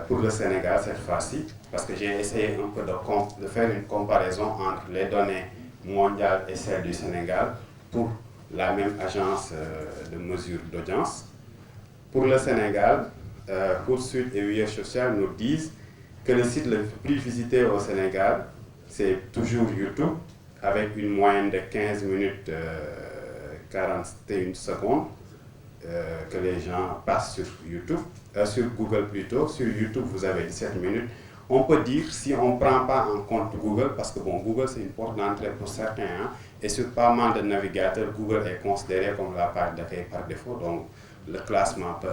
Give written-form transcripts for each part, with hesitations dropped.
Pour le Sénégal cette fois-ci, parce que j'ai essayé un peu de faire une comparaison entre les données mondiales et celles du Sénégal pour la même agence de mesure d'audience. Pour le Sénégal, Hootsuite et UF Social nous disent que le site le plus visité au Sénégal, c'est toujours YouTube, avec une moyenne de 15 minutes 41 secondes que les gens passent sur YouTube, sur Google plutôt. Sur YouTube, vous avez 17 minutes. On peut dire, si on ne prend pas en compte Google, parce que bon, Google c'est une porte d'entrée pour certains, hein, et sur pas mal de navigateurs, Google est considéré comme la page d'accueil par défaut, donc le classement peut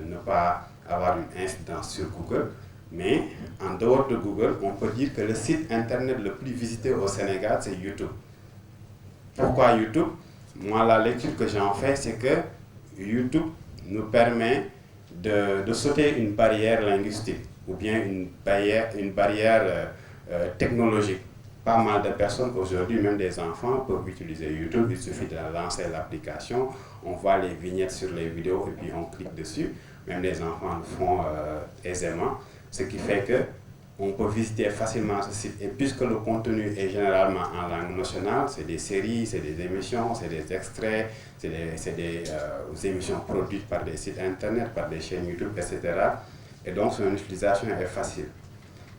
ne pas avoir une incidence sur Google. Mais en dehors de Google, on peut dire que le site internet le plus visité au Sénégal, c'est YouTube. Pourquoi YouTube? Moi, la lecture que j'en fais, c'est que YouTube nous permet de sauter une barrière linguistique ou bien une barrière technologique. Pas mal de personnes aujourd'hui, même des enfants, peuvent utiliser YouTube. Il suffit de lancer l'application, on voit les vignettes sur les vidéos et puis on clique dessus. Même les enfants le font aisément. Ce qui fait qu'on peut visiter facilement ce site. Et puisque le contenu est généralement en langue nationale, c'est des séries, c'est des émissions, c'est des extraits, c'est des émissions produites par des sites internet, par des chaînes YouTube, etc. Et donc son utilisation est facile.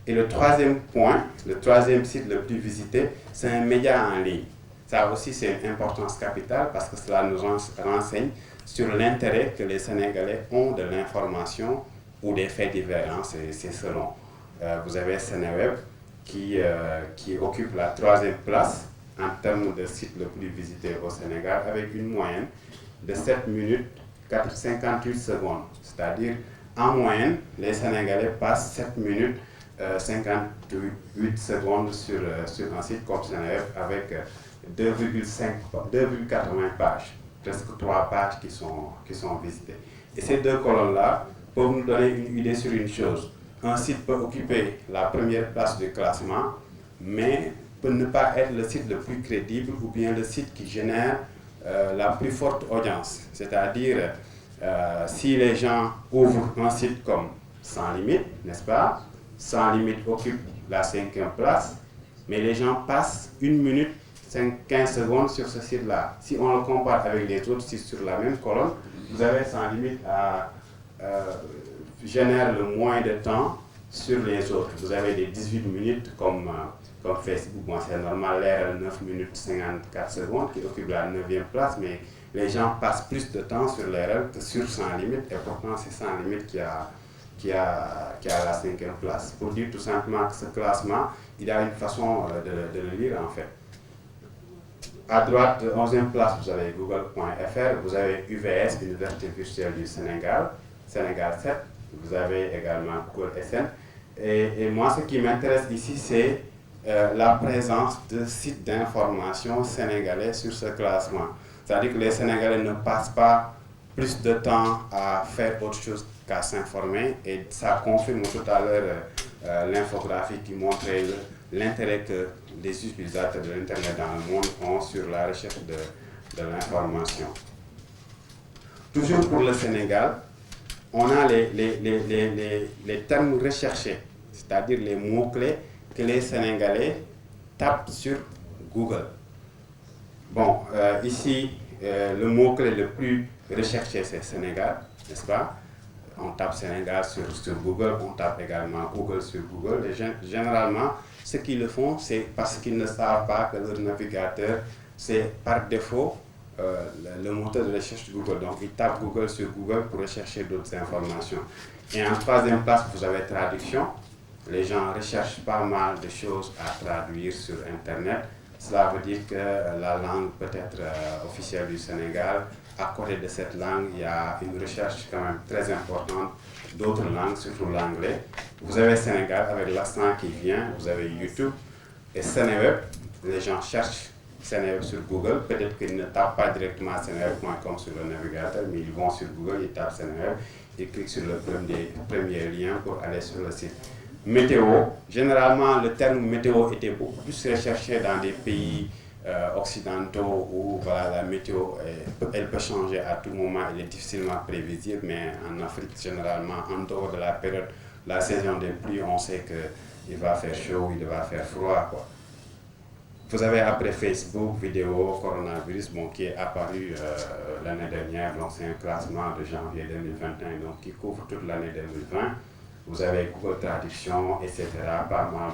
Et le troisième point, le troisième site le plus visité, c'est un média en ligne. Ça aussi, c'est une importance capitale parce que cela nous renseigne sur l'intérêt que les Sénégalais ont de l'information ou des faits divers, hein, c'est selon. Vous avez Sénéweb qui occupe la 3e place en termes de site le plus visité au Sénégal avec une moyenne de 7 minutes 58 secondes. C'est-à-dire, en moyenne, les Sénégalais passent 7 minutes 58 secondes sur un site comme Sénéweb avec 2,80 pages, presque 3 pages qui sont visitées. Et ces deux colonnes-là peuvent nous donner une idée sur une chose. Un site peut occuper la première place du classement, mais peut ne pas être le site le plus crédible ou bien le site qui génère la plus forte audience. C'est-à-dire, si les gens ouvrent un site comme Sans Limite, n'est-ce pas? Sans Limite occupe la 5e place, mais les gens passent 1 minute 15 secondes sur ce site-là. Si on le compare avec les autres sites sur la même colonne, vous avez Sans Limite génère le moins de temps sur les autres. Vous avez des 18 minutes comme Facebook. Bon, c'est normal, l'air 9 minutes 54 secondes qui occupe la 9e place, mais les gens passent plus de temps sur l'RL que sur Sans Limite, et pourtant c'est Sans Limite qui a la 5e place. Pour dire tout simplement que ce classement, il y a une façon de le lire en fait. À droite, 11e place, vous avez Google.fr, vous avez UVS, Université virtuelle du Sénégal, Sénégal 7, vous avez également Google SN. Et moi, ce qui m'intéresse ici, c'est la présence de sites d'information sénégalais sur ce classement. C'est-à-dire que les Sénégalais ne passent pas plus de temps à faire autre chose qu'à s'informer, et ça confirme tout à l'heure l'infographie qui montrait l'intérêt que les utilisateurs de l'Internet dans le monde ont sur la recherche de l'information. Toujours pour le Sénégal, on a les termes recherchés, c'est-à-dire les mots-clés que les Sénégalais tapent sur Google. Bon, ici, le mot-clé le plus recherché, c'est Sénégal, n'est-ce pas? On tape Sénégal sur Google, on tape également Google sur Google. Et généralement, ceux qui le font, c'est parce qu'ils ne savent pas que leur navigateur, c'est par défaut le moteur de recherche Google. Donc, ils tapent Google sur Google pour rechercher d'autres informations. Et en 3e place, vous avez traduction. Les gens recherchent pas mal de choses à traduire sur Internet. Cela veut dire que la langue peut-être officielle du Sénégal, à côté de cette langue, il y a une recherche quand même très importante d'autres langues, surtout l'anglais. Vous avez Sénégal avec l'accent qui vient, vous avez YouTube et Sénéweb. Les gens cherchent Sénéweb sur Google. Peut-être qu'ils ne tapent pas directement sénéweb.com sur le navigateur, mais ils vont sur Google, ils tapent Sénéweb, ils cliquent sur le premier lien pour aller sur le site. Météo, généralement le terme météo était beaucoup plus recherché dans des pays occidentaux où voilà, la météo, elle peut changer à tout moment, elle est difficilement prévisible, mais en Afrique, généralement, en dehors de la période, la saison des pluies, on sait qu'il va faire chaud, il va faire froid, quoi. Vous avez après Facebook, vidéo, coronavirus, bon, qui est apparu l'année dernière, donc c'est un classement de janvier 2021, donc qui couvre toute l'année 2020. Vous avez Google Traduction, etc., pas mal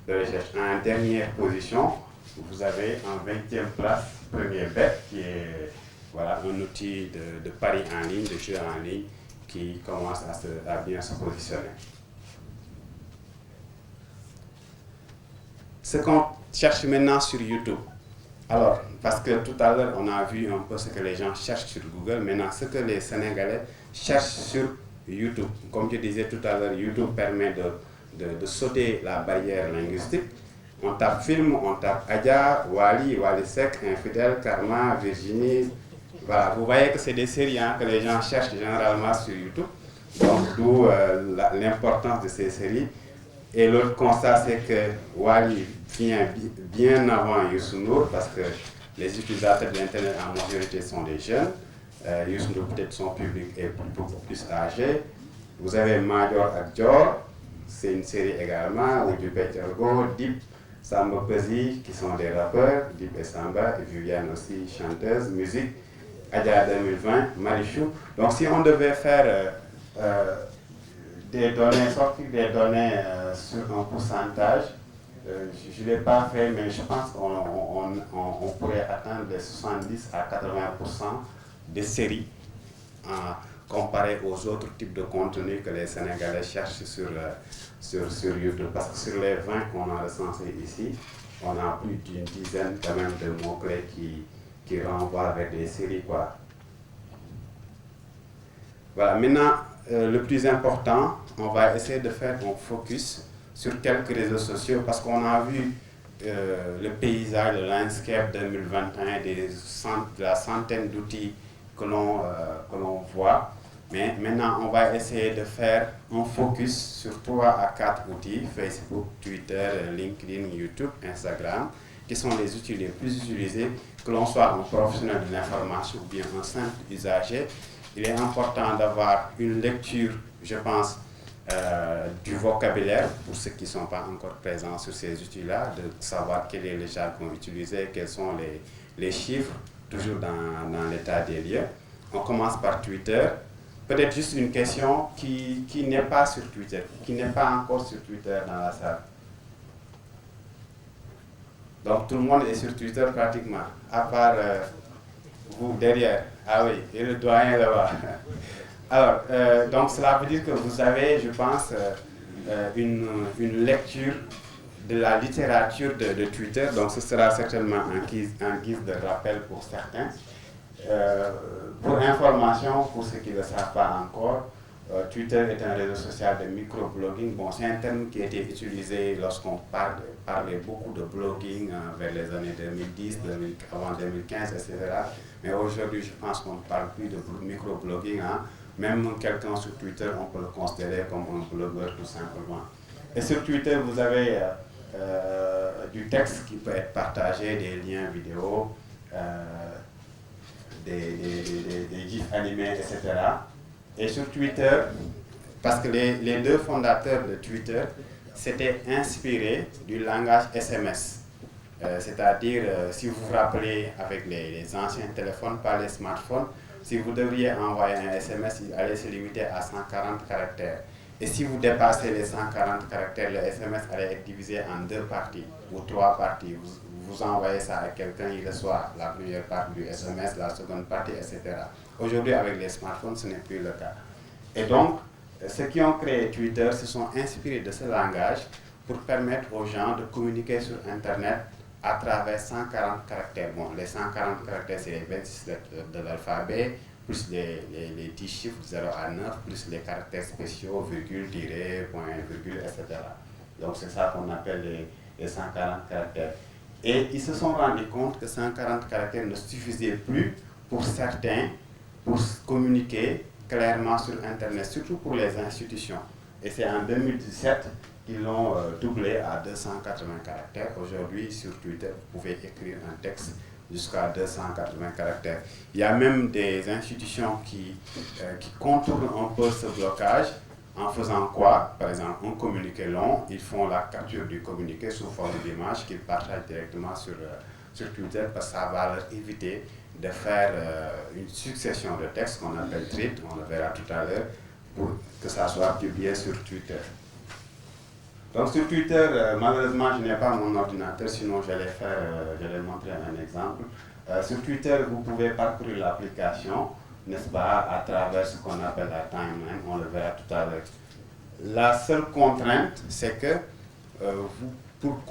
de recherches. En dernière position, vous avez en 20e place Premier Bet, qui est voilà, un outil de paris en ligne, de jeu en ligne, qui commence à bien se positionner. Ce qu'on cherche maintenant sur YouTube. Alors, parce que tout à l'heure, on a vu un peu ce que les gens cherchent sur Google. Maintenant, ce que les Sénégalais cherchent sur YouTube. Comme je disais tout à l'heure, YouTube permet de sauter la barrière linguistique. On tape film, on tape Adja, Wally Seck, Infidèle, Karma, Virginie. Voilà, vous voyez que c'est des séries que les gens cherchent généralement sur YouTube. Donc, d'où l'importance de ces séries. Et l'autre constat, c'est que Wally vient bien avant Youssou N'Dour, parce que les utilisateurs d'Internet en majorité sont des jeunes. Youssou N'Dour, peut-être son public est beaucoup plus âgé. Vous avez Major Adjor, c'est une série également, où du Petergo, Dip, Samba Peuzzi, qui sont des rappeurs, Dip et Samba, et Viviane aussi, chanteuse, musique, Adja 2020, Marichou. Donc si on devait faire des données, sortir des données sur un pourcentage, je ne l'ai pas fait, mais je pense qu'on pourrait atteindre les 70 à 80% des séries comparé aux autres types de contenus que les Sénégalais cherchent sur YouTube. Parce que sur les 20 qu'on a recensés ici, on a plus d'une dizaine quand même de mots-clés qui renvoient vers des séries, quoi. Voilà, maintenant, le plus important, on va essayer de faire un focus sur quelques réseaux sociaux parce qu'on a vu le paysage, le landscape 2021, de la centaine d'outils que l'on voit. Mais maintenant, on va essayer de faire un focus sur 3 à 4 outils, Facebook, Twitter, LinkedIn, YouTube, Instagram, qui sont les outils les plus utilisés, que l'on soit un professionnel de l'information ou bien un simple usager. Il est important d'avoir une lecture, je pense, du vocabulaire pour ceux qui ne sont pas encore présents sur ces outils-là, de savoir quel est le jargon utilisé, quels sont les chiffres, toujours dans l'état des lieux. On commence par Twitter. Peut-être juste une question qui n'est pas sur Twitter, qui n'est pas encore sur Twitter dans la salle. Donc tout le monde est sur Twitter pratiquement, à part vous derrière. Ah oui, et le doyen là-bas. Alors, donc cela veut dire que vous avez, je pense, une lecture de la littérature de Twitter, donc ce sera certainement en guise de rappel pour certains. Pour information, pour ceux qui ne le savent pas encore, Twitter est un réseau social de microblogging. Bon, c'est un terme qui a été utilisé lorsqu'on parlait beaucoup de blogging vers les années 2010, avant 2015, etc. Mais aujourd'hui, je pense qu'on ne parle plus de microblogging. Même quelqu'un sur Twitter, on peut le considérer comme un blogueur tout simplement. Et sur Twitter, vous avez du texte qui peut être partagé, des liens vidéo, des gifs animés, etc. Et sur Twitter, parce que les deux fondateurs de Twitter s'étaient inspirés du langage SMS. C'est-à-dire, si vous vous rappelez avec les anciens téléphones, pas les smartphones, si vous devriez envoyer un SMS, il allait se limiter à 140 caractères. Et si vous dépassez les 140 caractères, le SMS allait être divisé en 2 parties ou 3 parties. Vous envoyez ça à quelqu'un, il reçoit la première partie du SMS, la seconde partie, etc. Aujourd'hui, avec les smartphones, ce n'est plus le cas. Et donc, ceux qui ont créé Twitter se sont inspirés de ce langage pour permettre aux gens de communiquer sur Internet à travers 140 caractères. Bon, les 140 caractères, c'est les 26 lettres de l'alphabet, plus les 10 chiffres 0 à 9, plus les caractères spéciaux, virgule, tiret, point, virgule, etc. Donc c'est ça qu'on appelle les 140 caractères. Et ils se sont rendus compte que 140 caractères ne suffisaient plus pour certains pour communiquer clairement sur Internet, surtout pour les institutions. Et c'est en 2017 ils l'ont doublé à 280 caractères. Aujourd'hui, sur Twitter, vous pouvez écrire un texte jusqu'à 280 caractères. Il y a même des institutions qui contournent un peu ce blocage en faisant quoi? Par exemple, un communiqué long, ils font la capture du communiqué sous forme d'image qu'ils partagent directement sur Twitter parce que ça va leur éviter de faire une succession de textes qu'on appelle tweets, on le verra tout à l'heure, pour que ça soit publié sur Twitter. Donc sur Twitter, malheureusement, je n'ai pas mon ordinateur, sinon j'allais montrer un exemple. Sur Twitter, vous pouvez parcourir l'application, n'est-ce pas, à travers ce qu'on appelle la timeline, on le verra tout à l'heure. La seule contrainte, c'est que pour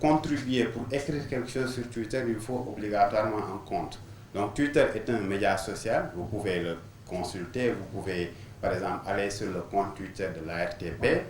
contribuer, pour écrire quelque chose sur Twitter, il faut obligatoirement un compte. Donc Twitter est un média social, vous pouvez le consulter, vous pouvez par exemple aller sur le compte Twitter de l'ARTP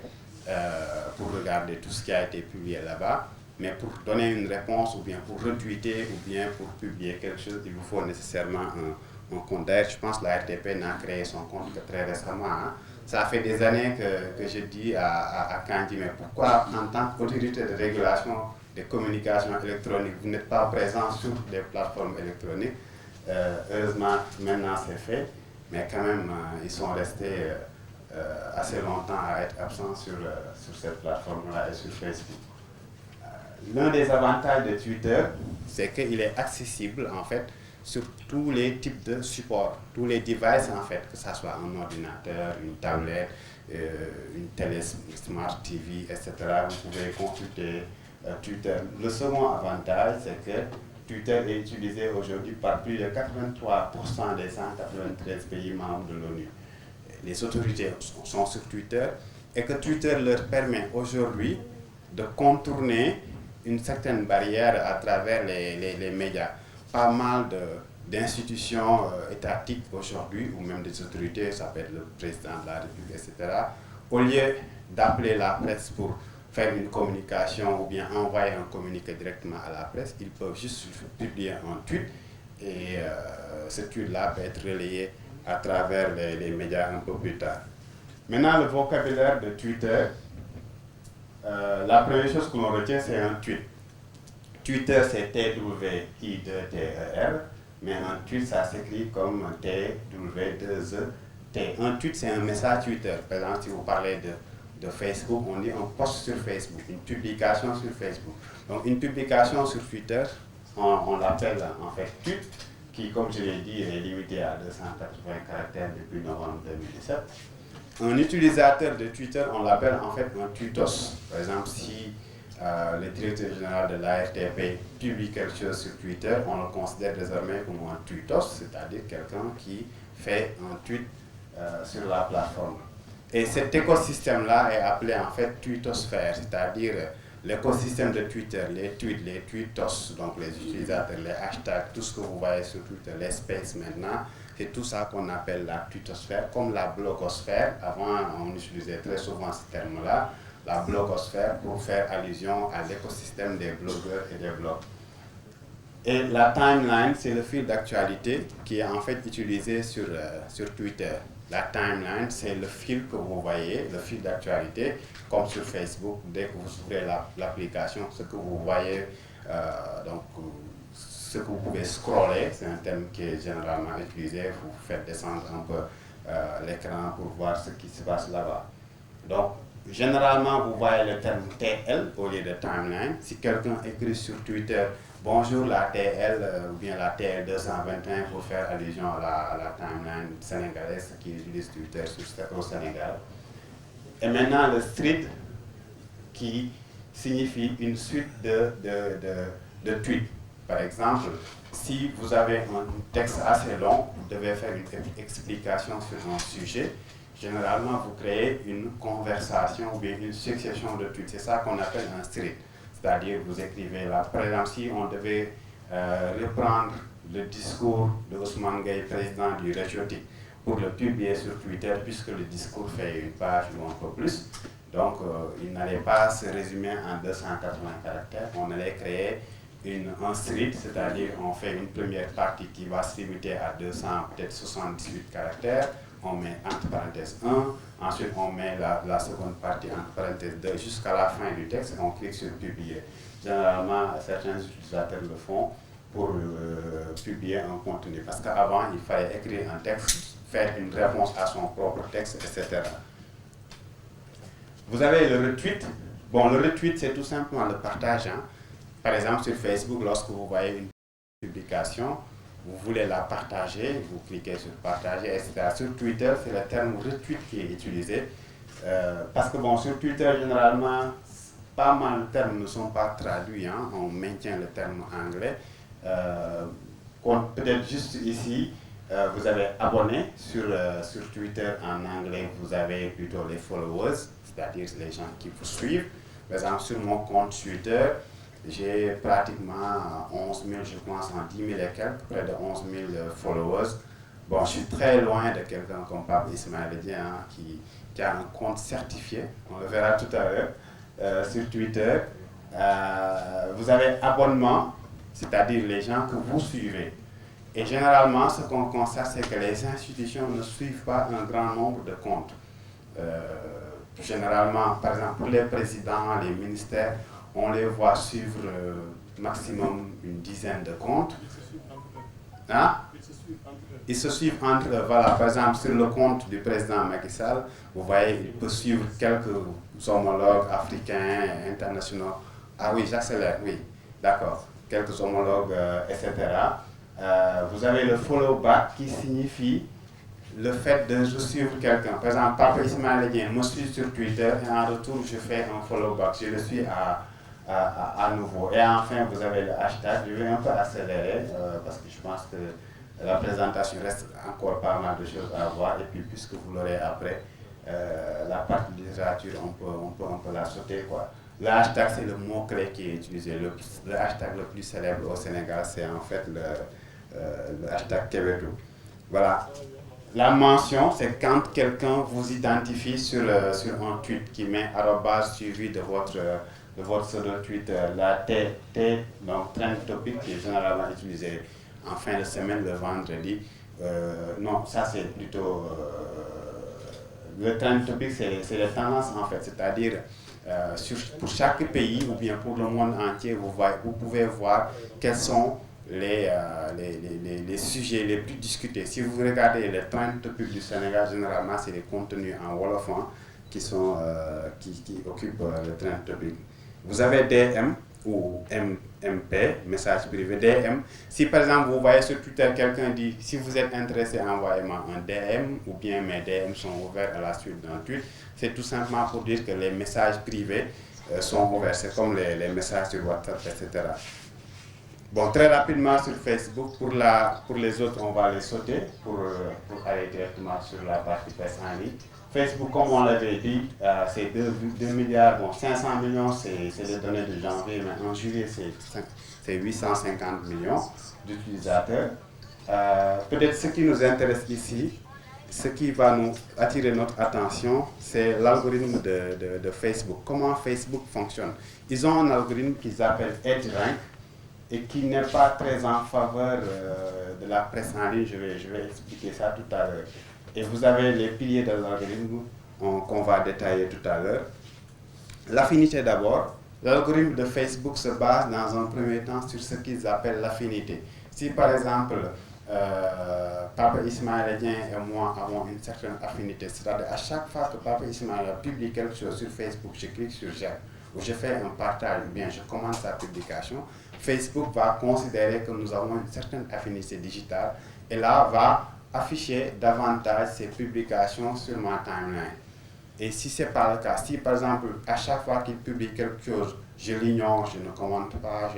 pour regarder tout ce qui a été publié là-bas, mais pour donner une réponse ou bien pour retweeter ou bien pour publier quelque chose, il vous faut nécessairement un compte. D'ailleurs, je pense que l'ARTP n'a créé son compte que très récemment. Hein. Ça fait des années que je dis à Kandji, mais pourquoi en tant qu'autorité de régulation des communications électroniques, vous n'êtes pas présent sur des plateformes électroniques? Heureusement, maintenant c'est fait, mais quand même, ils sont restés assez longtemps à être absents sur cette plateforme-là et sur Facebook. L'un des avantages de Twitter, c'est qu'il est accessible en fait sur tous les types de supports, tous les devices en fait, que ce soit un ordinateur, une tablette, une télé Smart TV, etc. Vous pouvez consulter Twitter. Le second avantage, c'est que Twitter est utilisé aujourd'hui par plus de 83% des 193 pays membres de l'ONU. Les autorités sont sur Twitter et que Twitter leur permet aujourd'hui de contourner une certaine barrière à travers les médias. Pas mal d'institutions étatiques aujourd'hui, ou même des autorités, ça peut être le président de la République, etc., au lieu d'appeler la presse pour faire une communication ou bien envoyer un communiqué directement à la presse, ils peuvent juste publier un tweet et ce tweet-là peut être relayé à travers les médias un peu plus tard. Maintenant, le vocabulaire de Twitter, la première chose que l'on retient, c'est un tweet. Twitter, c'est T-W-I-2-T-E-R, mais un tweet, ça s'écrit comme T-W-2-E-T. Un tweet, c'est un message Twitter. Par exemple, si vous parlez de Facebook, on dit un post sur Facebook, une publication sur Facebook. Donc, une publication sur Twitter, on l'appelle en fait tweet, qui, comme je l'ai dit, est limité à 280 caractères depuis novembre 2017. Un utilisateur de Twitter, on l'appelle en fait un tweetos. Par exemple, si le directeur général de l'ARTP publie quelque chose sur Twitter, on le considère désormais comme un tweetos, c'est-à-dire quelqu'un qui fait un tweet sur la plateforme. Et cet écosystème-là est appelé en fait tweetosphère, c'est-à-dire l'écosystème de Twitter, les tweets, les tweetos, donc les utilisateurs, les hashtags, tout ce que vous voyez sur Twitter, les spaces maintenant, c'est tout ça qu'on appelle la tweetosphère, comme la blogosphère. Avant, on utilisait très souvent ce terme-là, la blogosphère, pour faire allusion à l'écosystème des blogueurs et des blogs. Et la timeline, c'est le fil d'actualité qui est en fait utilisé sur Twitter. La timeline, c'est le fil que vous voyez, le fil d'actualité, comme sur Facebook. Dès que vous ouvrez l'application, ce que vous voyez, donc ce que vous pouvez scroller, c'est un terme qui est généralement utilisé, vous faites descendre un peu l'écran pour voir ce qui se passe là-bas. Donc, généralement, vous voyez le terme TL au lieu de timeline. Si quelqu'un écrit sur Twitter, bonjour la TL ou bien la TL 221 pour faire allusion à la timeline sénégalaise qui utilise Twitter au Sénégal. Et maintenant, le thread qui signifie une suite de tweets. Par exemple, si vous avez un texte assez long, vous devez faire une explication sur un sujet. Généralement, vous créez une conversation ou bien une succession de tweets. C'est ça qu'on appelle un thread. C'est-à-dire, vous écrivez là. Par exemple, si on devait reprendre le discours de Ousmane Gueye, président du Réchautique, pour le publier sur Twitter, puisque le discours fait une page ou un peu plus, donc il n'allait pas se résumer en 280 caractères. On allait créer un thread, c'est-à-dire on fait une première partie qui va se limiter à 200, peut-être 78 caractères, on met entre parenthèses 1, ensuite on met la seconde partie entre parenthèses 2 jusqu'à la fin du texte et on clique sur publier. Généralement, certains utilisateurs le font pour publier un contenu, parce qu'avant il fallait écrire un texte, faire une réponse à son propre texte, etc. Vous avez le retweet. Bon, le retweet, c'est tout simplement le partage. Hein. Par exemple, sur Facebook, lorsque vous voyez une publication, vous voulez la partager, vous cliquez sur partager, etc. Sur Twitter, c'est le terme retweet qui est utilisé. Parce que bon, sur Twitter, généralement, pas mal de termes ne sont pas traduits. Hein. On maintient le terme anglais. Peut-être juste ici, vous avez abonné sur Twitter en anglais, vous avez plutôt les followers, c'est-à-dire les gens qui vous suivent. Par exemple, sur mon compte Twitter, j'ai pratiquement 11 000, je pense, en 10 000 et quelques, près de 11 000 followers. Bon, je suis très loin de quelqu'un comme Pape Ismaël Dieng, hein, qui a un compte certifié, on le verra tout à l'heure, sur Twitter. Vous avez abonnement, c'est-à-dire les gens que vous suivez. Et généralement, ce qu'on constate, c'est que les institutions ne suivent pas un grand nombre de comptes. Généralement, par exemple, pour les présidents, les ministères, on les voit suivre maximum une dizaine de comptes. Hein? Ils se suivent entre eux. Voilà, par exemple, sur le compte du président Macky Sall, vous voyez, il peut suivre quelques homologues africains, internationaux. Ah oui, j'accélère, oui, d'accord. Quelques homologues, etc. Vous avez le follow back qui signifie le fait de suivre quelqu'un. Par exemple, Papa Ismaël Dieng me suit sur Twitter et en retour, je fais un follow back. Je le suis à nouveau. Et enfin, vous avez le hashtag. Je vais un peu accélérer parce que je pense que la présentation reste encore pas mal de choses à voir. Et puis, puisque vous l'aurez après, la partie littérature, on peut la sauter, quoi. Le hashtag, c'est le mot-clé qui est utilisé. Le hashtag le plus célèbre au Sénégal, c'est en fait le hashtag Kébetou. Voilà. La mention, c'est quand quelqu'un vous identifie sur un tweet qui met arrobase suivi de votre pseudo-tweet, la T, donc trend topic, qui est généralement utilisé en fin de semaine, le vendredi. Non, ça c'est plutôt... le trend topic, c'est les tendances en fait, c'est-à-dire pour chaque pays ou bien pour le monde entier, vous pouvez voir quels sont les sujets les plus discutés. Si vous regardez les trend topics du Sénégal, généralement, c'est les contenus en Wolof qui occupent le trend topic. Vous avez DM ou MP, message privé, DM. Si par exemple, vous voyez sur Twitter, quelqu'un dit, si vous êtes intéressé, envoyez-moi un DM, ou bien mes DM sont ouverts à la suite d'un tweet, c'est tout simplement pour dire que les messages privés sont ouverts. C'est comme les messages sur WhatsApp, etc. Bon, très rapidement sur Facebook, pour les autres, on va les sauter pour aller directement sur la partie presse en ligne. Facebook, comme on l'avait dit, c'est 2 milliards, bon, 500 millions, c'est les données de janvier, mais en juillet, c'est 850 millions d'utilisateurs. Peut-être ce qui nous intéresse ici, ce qui va nous attirer notre attention, c'est l'algorithme de Facebook. Comment Facebook fonctionne? Ils ont un algorithme qu'ils appellent EdgeRank, et qui n'est pas très en faveur de la presse en ligne. Je vais expliquer ça tout à l'heure. Et vous avez les piliers de l'algorithme qu'on va détailler tout à l'heure. L'affinité d'abord. L'algorithme de Facebook se base dans un premier temps sur ce qu'ils appellent l'affinité. Si par exemple, Papa Ismaël Dieng et moi avons une certaine affinité, c'est-à-dire à chaque fois que Papa Ismaël publie quelque chose sur Facebook, je clique sur j'aime, ou je fais un partage, ou bien je commande sa publication, Facebook va considérer que nous avons une certaine affinité digitale et là va afficher davantage ses publications sur ma timeline. Et si ce n'est pas le cas, si par exemple à chaque fois qu'il publie quelque chose, je l'ignore, je ne commente pas,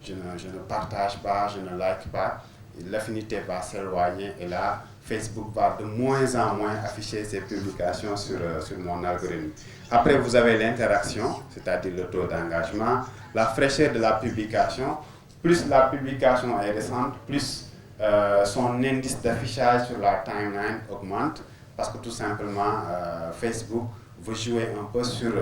je ne partage pas, je ne like pas, l'affinité va s'éloigner et là Facebook va de moins en moins afficher ses publications sur mon algorithme. Après, vous avez l'interaction, c'est-à-dire le taux d'engagement, la fraîcheur de la publication. Plus la publication est récente, plus son indice d'affichage sur la timeline augmente, parce que tout simplement, Facebook veut jouer un peu sur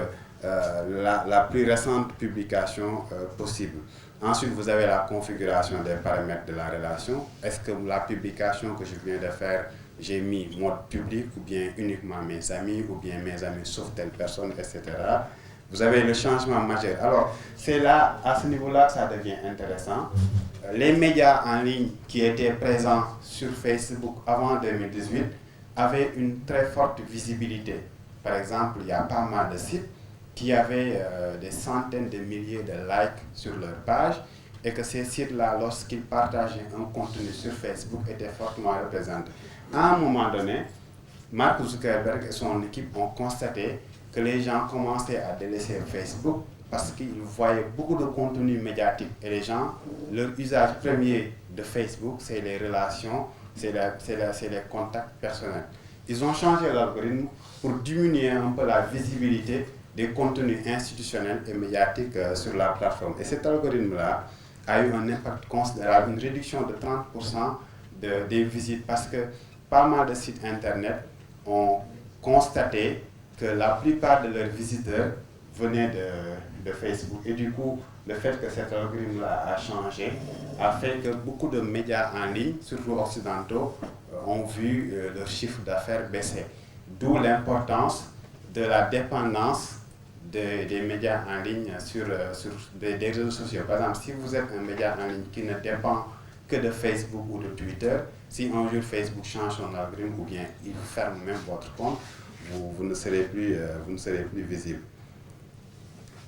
la plus récente publication possible. Ensuite, vous avez la configuration des paramètres de la relation. Est-ce que la publication que je viens de faire, j'ai mis mode public ou bien uniquement mes amis ou bien mes amis sauf telle personne, etc. Vous avez le changement majeur. Alors, c'est là, à ce niveau-là, que ça devient intéressant. Les médias en ligne qui étaient présents sur Facebook avant 2018 avaient une très forte visibilité. Par exemple, il y a pas mal de sites qui avaient des centaines de milliers de likes sur leur page et que ces sites-là, lorsqu'ils partageaient un contenu sur Facebook, étaient fortement représentés. À un moment donné, Mark Zuckerberg et son équipe ont constaté que les gens commençaient à délaisser Facebook parce qu'ils voyaient beaucoup de contenu médiatique et les gens, leur usage premier de Facebook, c'est les relations, c'est les contacts personnels. Ils ont changé l'algorithme pour diminuer un peu la visibilité des contenus institutionnels et médiatiques sur la plateforme. Et cet algorithme-là a eu un impact considérable, une réduction de 30% des visites parce que pas mal de sites internet ont constaté que la plupart de leurs visiteurs venaient de Facebook. Et du coup, le fait que cet algorithme-là a changé a fait que beaucoup de médias en ligne, surtout occidentaux, ont vu leur chiffre d'affaires baisser. D'où l'importance de la dépendance des médias en ligne sur des réseaux sociaux. Par exemple, si vous êtes un média en ligne qui ne dépend que de Facebook ou de Twitter, si un jour Facebook change son algorithme ou bien il ferme même votre compte, vous ne serez plus visible.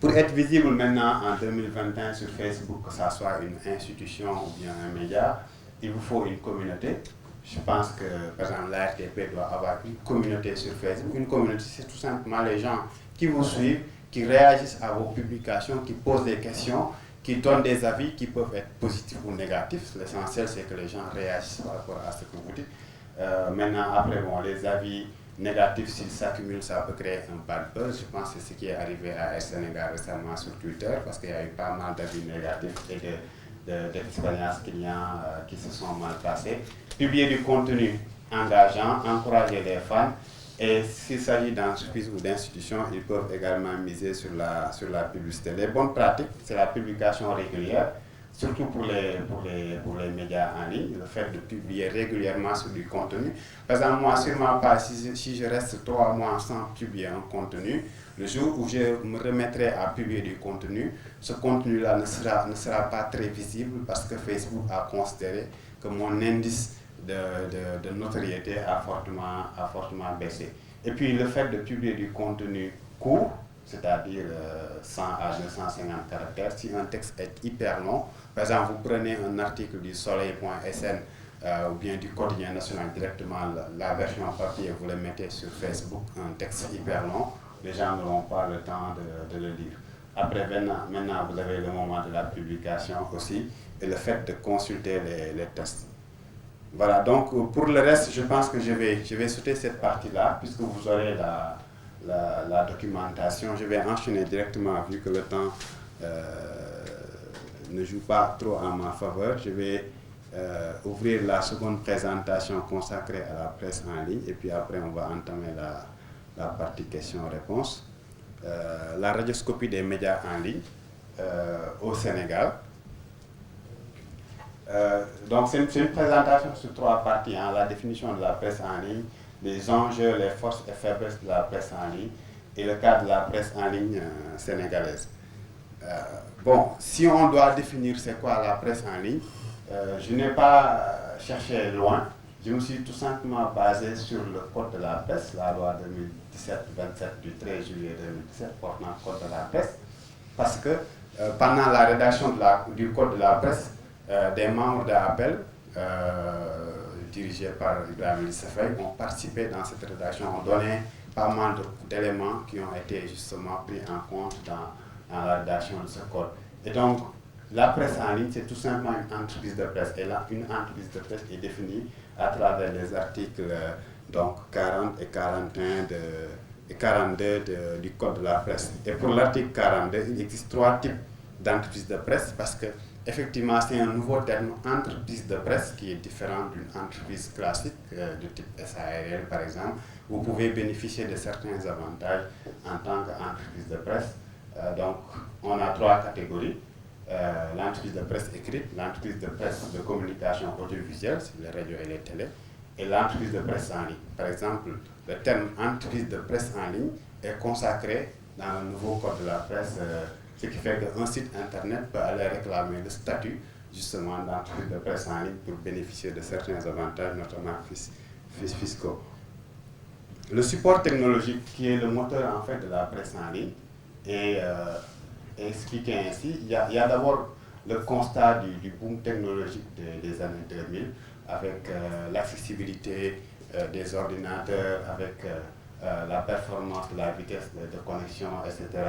Pour être visible maintenant en 2021 sur Facebook, que ce soit une institution ou bien un média, il vous faut une communauté. Je pense que, par exemple, l'ARTP doit avoir une communauté sur Facebook. Une communauté, c'est tout simplement les gens qui vous suivent, qui réagissent à vos publications, qui posent des questions, qui donnent des avis qui peuvent être positifs ou négatifs. L'essentiel, c'est que les gens réagissent par rapport à ce que vous dites. Maintenant, après, bon, les avis négatifs, s'ils s'accumulent, ça peut créer un bad buzz. Je pense que c'est ce qui est arrivé à Air Sénégal récemment sur Twitter, parce qu'il y a eu pas mal d'avis négatifs et d'expériences clients qui se sont mal passées. Publier du contenu engageant, encourager les fans. Et s'il s'agit d'entreprises ou d'institutions, ils peuvent également miser sur la publicité. Les bonnes pratiques, c'est la publication régulière, surtout pour les médias en ligne, le fait de publier régulièrement sur du contenu. Par exemple, moi, sur ma page, si je reste 3 mois sans publier un contenu, le jour où je me remettrai à publier du contenu, ce contenu-là ne sera pas très visible parce que Facebook a considéré que mon indice de notoriété a fortement baissé. Et puis le fait de publier du contenu court, c'est-à-dire 100 à 250 caractères, si un texte est hyper long, par exemple vous prenez un article du soleil.sn ou bien du quotidien national directement, la version papier, vous le mettez sur Facebook, un texte hyper long, les gens n'auront pas le temps de le lire. Après, maintenant, vous avez le moment de la publication aussi et le fait de consulter les tests. Voilà, donc pour le reste, je pense que je vais sauter cette partie-là, puisque vous aurez la documentation. Je vais enchaîner directement, vu que le temps ne joue pas trop en ma faveur. Je vais ouvrir la seconde présentation consacrée à la presse en ligne, et puis après on va entamer la partie questions-réponses. La radioscopie des médias en ligne au Sénégal. Donc c'est une présentation sur 3 parties, hein, la définition de la presse en ligne, les enjeux, les forces et faiblesses de la presse en ligne et le cas de la presse en ligne sénégalaise. Bon, si on doit définir c'est quoi la presse en ligne, je n'ai pas cherché loin, je me suis tout simplement basé sur le code de la presse, la loi 2017-27 du 13 juillet 2017 portant le code de la presse, parce que pendant la rédaction du code de la presse, des membres d'Appel, dirigés par Ibrahim Lissefay, ont participé dans cette rédaction, ont donné pas mal d'éléments qui ont été justement pris en compte dans la rédaction de ce code. Et donc, la presse en ligne, c'est tout simplement une entreprise de presse. Et là, une entreprise de presse est définie à travers les articles donc 40 et 41 et 42 du code de la presse. Et pour l'article 42, il existe 3 types d'entreprises de presse parce que effectivement, c'est un nouveau terme, entreprise de presse, qui est différent d'une entreprise classique de type SARL, par exemple. Vous pouvez bénéficier de certains avantages en tant qu'entreprise de presse. Donc, on a 3 catégories. L'entreprise de presse écrite, l'entreprise de presse de communication audiovisuelle, c'est les radios et les télés, et l'entreprise de presse en ligne. Par exemple, le terme entreprise de presse en ligne est consacré dans le nouveau code de la presse, ce qui fait qu'un site internet peut aller réclamer le statut justement d'entreprise de presse en ligne pour bénéficier de certains avantages, notamment fiscaux. Le support technologique, qui est le moteur en fait de la presse en ligne, est expliqué ainsi. Il y a d'abord le constat du boom technologique des années 2000, avec l'accessibilité des ordinateurs, avec la performance, la vitesse de connexion, etc.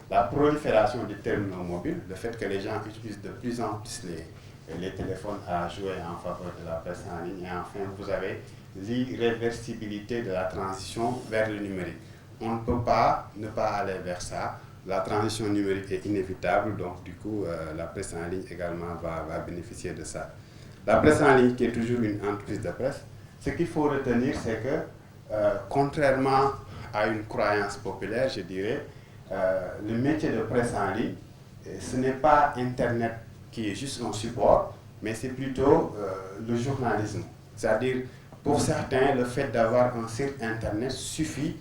La prolifération des terminaux mobiles, le fait que les gens utilisent de plus en plus les téléphones à jouer en faveur de la presse en ligne. Et enfin, vous avez l'irréversibilité de la transition vers le numérique. On ne peut pas ne pas aller vers ça. La transition numérique est inévitable, donc du coup, la presse en ligne également va bénéficier de ça. La presse en ligne, qui est toujours une entreprise de presse, ce qu'il faut retenir, c'est que, contrairement à une croyance populaire, je dirais, le métier de presse en ligne, ce n'est pas Internet qui est juste un support, mais c'est plutôt le journalisme. C'est-à-dire, pour certains, le fait d'avoir un site Internet suffit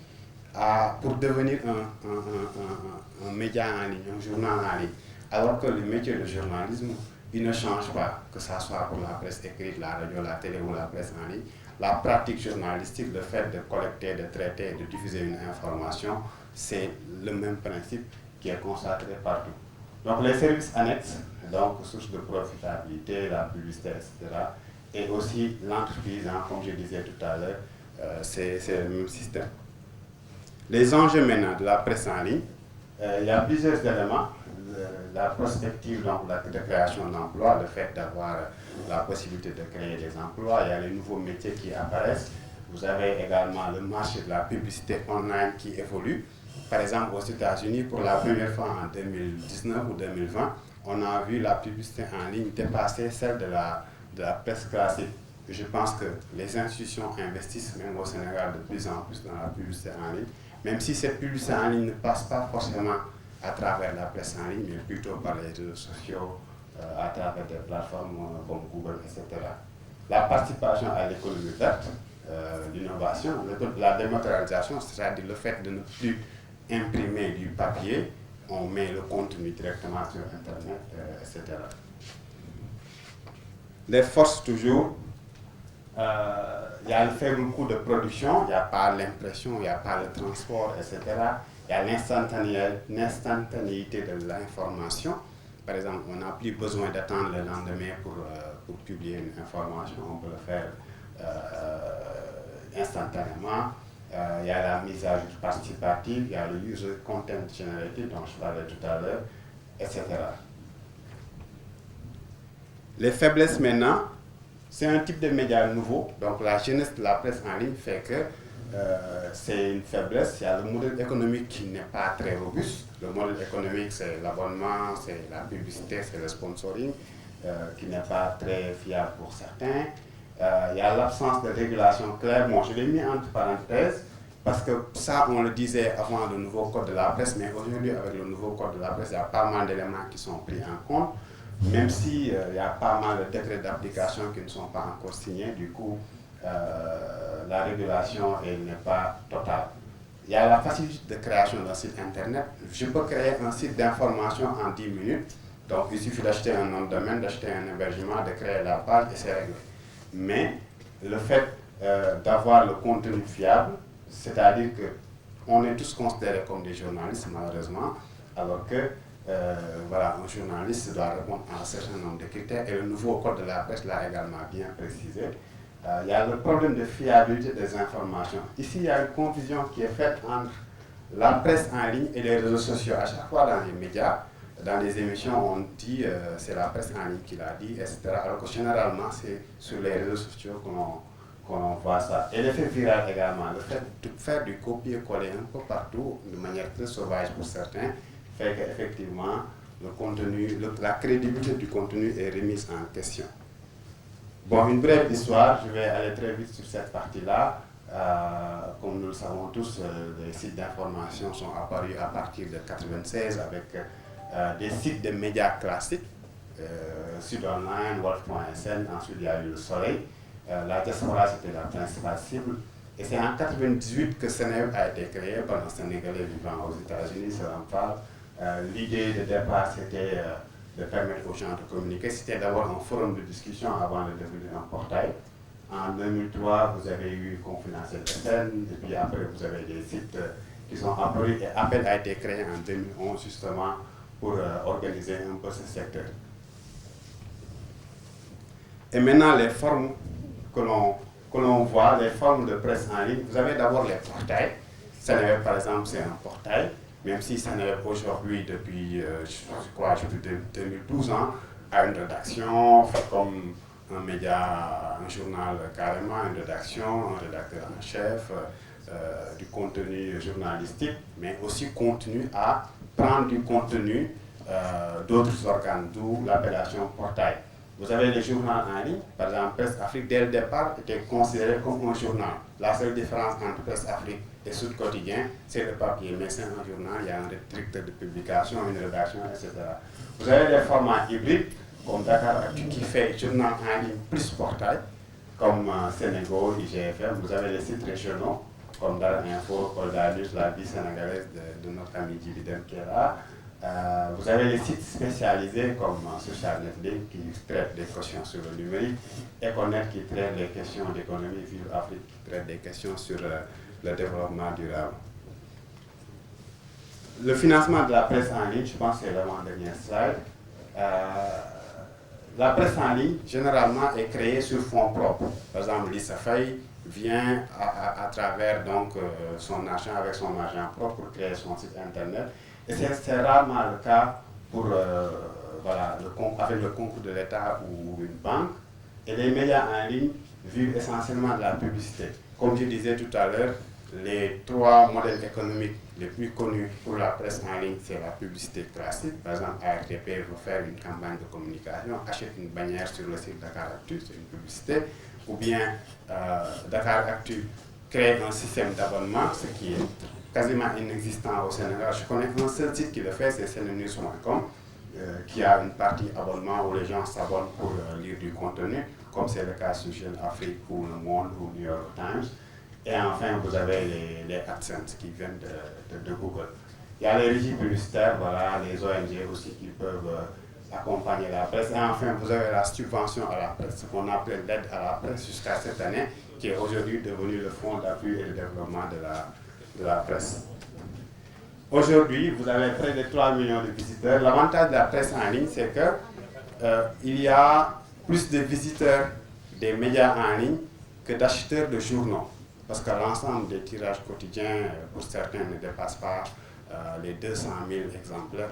pour devenir un média en ligne, un journal en ligne. Alors que le métier de journalisme, il ne change pas, que ce soit pour la presse écrite, la radio, la télé ou la presse en ligne. La pratique journalistique, le fait de collecter, de traiter, de diffuser une information, c'est le même principe qui est consacré partout. Donc les services annexes, donc source de profitabilité, la publicité, etc., et aussi l'entreprise, comme je disais tout à l'heure, c'est le même système. Les enjeux maintenant de la presse en ligne, il y a plusieurs éléments. La prospective donc, de création d'emplois, le fait d'avoir la possibilité de créer des emplois, il y a les nouveaux métiers qui apparaissent. Vous avez également le marché de la publicité online qui évolue. Par exemple, aux États-Unis, pour la première fois en 2019 ou 2020, on a vu la publicité en ligne dépasser celle de la presse classique. Je pense que les institutions investissent même au Sénégal de plus en plus dans la publicité en ligne, même si cette publicité en ligne ne passe pas forcément à travers la presse en ligne, mais plutôt par les réseaux sociaux, à travers des plateformes comme Google, etc. La participation à l'économie verte, l'innovation, la dématérialisation, c'est-à-dire le fait de ne plus imprimer du papier, on met le contenu directement sur Internet, etc. Les forces toujours, il y a le faible coût de production, il n'y a pas l'impression, il n'y a pas le transport, etc. Il y a l'instantanéité de l'information. Par exemple, on n'a plus besoin d'attendre le lendemain pour publier une information, on peut le faire instantanément. Il y a la mise à jour participative, il y a le user content generated dont je parlais tout à l'heure, etc. Les faiblesses maintenant, c'est un type de média nouveau, donc la jeunesse de la presse en ligne fait que c'est une faiblesse. Il y a le modèle économique qui n'est pas très robuste. Le modèle économique, c'est l'abonnement, c'est la publicité, c'est le sponsoring, qui n'est pas très fiable pour certains. Il y a l'absence de régulation claire. Bon, je l'ai mis entre parenthèses, parce que ça, on le disait avant le nouveau code de la presse, mais aujourd'hui, avec le nouveau code de la presse, il y a pas mal d'éléments qui sont pris en compte, même s'il y a pas mal de décrets d'application qui ne sont pas encore signés. Du coup, la régulation n'est pas totale. Il y a la facilité de création d'un site internet. Je peux créer un site d'information en 10 minutes. Donc il suffit d'acheter un nom de domaine, d'acheter un hébergement, de créer la page et c'est réglé. Mais le fait d'avoir le contenu fiable, c'est-à-dire qu'on est tous considérés comme des journalistes malheureusement, alors que voilà, un journaliste doit répondre à un certain nombre de critères et le nouveau code de la presse l'a également bien précisé. Il y a le problème de fiabilité des informations. Ici, il y a une confusion qui est faite entre la presse en ligne et les réseaux sociaux. À chaque fois dans les médias, dans les émissions, on dit c'est la presse en ligne qui l'a dit, etc. Alors que généralement, c'est sur les réseaux sociaux qu'on voit ça. Et l'effet viral également, le fait de faire du copier-coller un peu partout, de manière très sauvage pour certains, fait qu'effectivement, le contenu, la crédibilité du contenu est remise en question. Bon, une brève histoire, je vais aller très vite sur cette partie-là. Comme nous le savons tous, les sites d'information sont apparus à partir de 1996 avec des sites de médias classiques, Sud Online, Wolf.sn, ensuite il y a eu Le Soleil. La diaspora, c'était la principale cible. Et c'est en 1998 que Seneweb a été créé par un Sénégalais vivant aux États-Unis, Salam Fall. L'idée de départ, c'était de permettre aux gens de communiquer. C'était d'avoir un forum de discussion avant de devenir un portail. En 2003, vous avez eu Confidentiel SN, et puis après, vous avez des sites qui sont apparus. Et Appel a été créé en 2011, justement, pour organiser un peu ce secteur. Et maintenant, les formes que l'on voit, les formes de presse en ligne, vous avez d'abord les portails. Seneweb, par exemple, c'est un portail, même si Seneweb aujourd'hui, depuis, depuis 2012 ans, a une rédaction, fait comme un média, un journal carrément, une rédaction, un rédacteur en chef, du contenu journalistique, mais aussi continue à prendre du contenu d'autres organes, d'où l'appellation portail. Vous avez les journaux en ligne, par exemple Presse Afrique, dès le départ, était considéré comme un journal. La seule différence entre Presse Afrique et Sud Quotidien, c'est le papier, mais c'est un journal, il y a un directeur de publication, une rédaction, etc. Vous avez des formats hybrides, comme Dakar Actu, qui fait journal en ligne plus portail, comme Sénégal, IGFM. Vous avez les sites régionaux, comme Dar Info, Kolda News, la vie sénégalaise de notre ami Djibidem qui est là. Vous avez les sites spécialisés comme Social Network qui traite des questions sur le numérique, Econet qui traite des questions d'économie, Vivre Afrique qui traite des questions sur le développement durable. Le financement de la presse en ligne, je pense que c'est l'avant-dernier slide. La presse en ligne, généralement, est créée sur fonds propres. Par exemple, Lissa Faye vient à travers donc, son argent, avec son argent propre pour créer son site internet. Et c'est rarement le cas pour, avec le concours de l'État ou une banque. Et les médias en ligne vivent essentiellement de la publicité. Comme je disais tout à l'heure, les trois modèles économiques les plus connus pour la presse en ligne, c'est la publicité classique. Par exemple, ARTP veut faire une campagne de communication, achète une bannière sur le site Dakar Actu, c'est une publicité. Ou bien Dakar Actu crée un système d'abonnement, ce qui est quasiment inexistant au Sénégal. Je connais un seul site qui le fait, c'est senenews.com, qui a une partie abonnement où les gens s'abonnent pour lire du contenu, comme c'est le cas sur Jeune Afrique ou Le Monde ou New York Times. Et enfin, vous avez les AdSense qui viennent de Google. Il y a les régies publicitaires, voilà, les ONG aussi qui peuvent accompagner la presse. Et enfin, vous avez la subvention à la presse, ce qu'on appelle l'aide à la presse jusqu'à cette année, qui est aujourd'hui devenu le fonds d'appui et de développement de la presse. Aujourd'hui, vous avez près de 3 millions de visiteurs. L'avantage de la presse en ligne, c'est qu'il y a plus de visiteurs des médias en ligne que d'acheteurs de journaux. Parce que l'ensemble des tirages quotidiens, pour certains, ne dépasse pas les 200 000 exemplaires,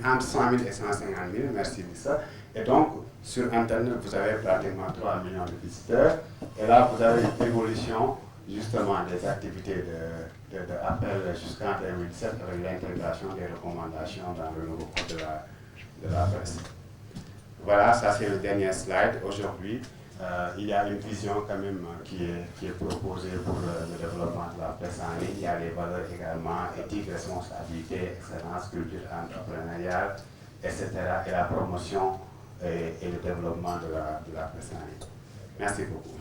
entre 100 000 et 150 000, merci Lissa. Et donc, sur Internet, vous avez pratiquement 3 millions de visiteurs. Et là, vous avez une évolution, justement, des activités d'appel jusqu'en 2007 avec l'intégration des recommandations dans le nouveau code de la presse. Voilà, ça c'est le dernier slide. Aujourd'hui, il y a une vision quand même qui est proposée pour le développement de la presse en ligne. Il y a les valeurs également, éthique, responsabilité, excellence, culture entrepreneuriale, etc. Et la promotion et le développement de la presse en ligne. Merci beaucoup.